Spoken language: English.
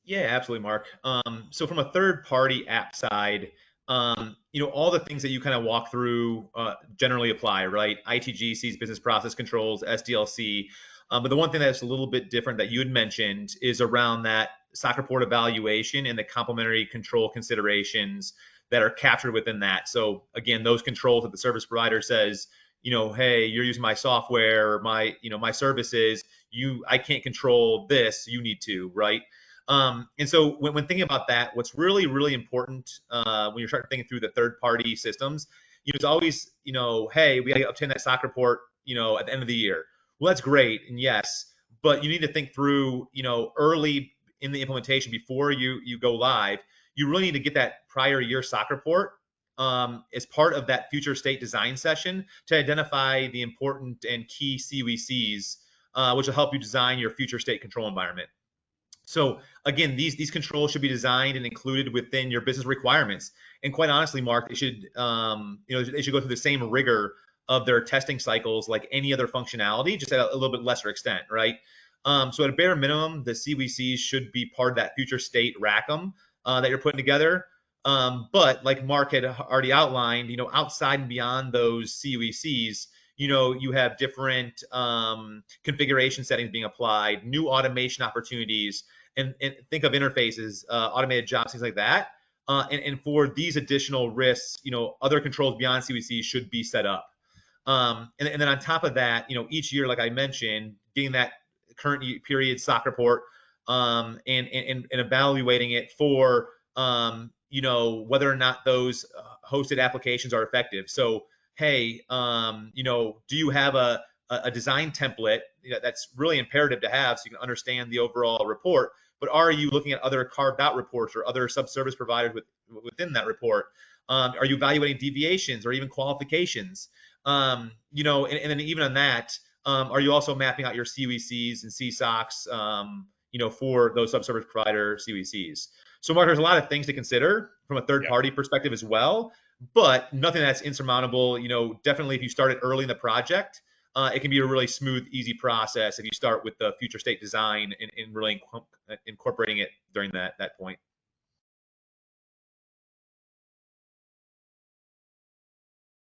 Yeah, absolutely, Mark. So from a third-party app side, all the things that you kind of walk through generally apply, right? ITGCs, business process controls, SDLC. But the one thing that's a little bit different that you had mentioned is around that SOC report evaluation and the complementary control considerations that are captured within that. So again, those controls that the service provider says, hey, you're using my software, my services. I can't control this. You need to, right? And so when thinking about that, what's really, really important when you're starting thinking through the third party systems, it's always, hey, we got to obtain that SOC report, at the end of the year. Well, that's great. And yes, but you need to think through, early in the implementation before you go live, you really need to get that prior year SOC report as part of that future state design session to identify the important and key CUECs, which will help you design your future state control environment. So again, these controls should be designed and included within your business requirements. And quite honestly, Mark, they should they should go through the same rigor of their testing cycles like any other functionality, just at a little bit lesser extent, right? So at a bare minimum, the CVCs should be part of that future state RACM that you're putting together. But like Mark had already outlined, outside and beyond those CVCs, you have different configuration settings being applied, new automation opportunities, and think of interfaces, automated jobs, things like that. And for these additional risks, other controls beyond CVC should be set up. And then on top of that, each year, like I mentioned, getting that current period SOC report and evaluating it for whether or not those hosted applications are effective. So hey, do you have a design template that's really imperative to have so you can understand the overall report? But are you looking at other carved out reports or other subservice providers within that report? Are you evaluating deviations or even qualifications? And then even on that, are you also mapping out your CUECs and CSOCs, for those subservice provider CUECs? So, Mark, there's a lot of things to consider from a third party perspective as well, but nothing that's insurmountable. Definitely if you start it early in the project, it can be a really smooth, easy process if you start with the future state design and really incorporating it during that point.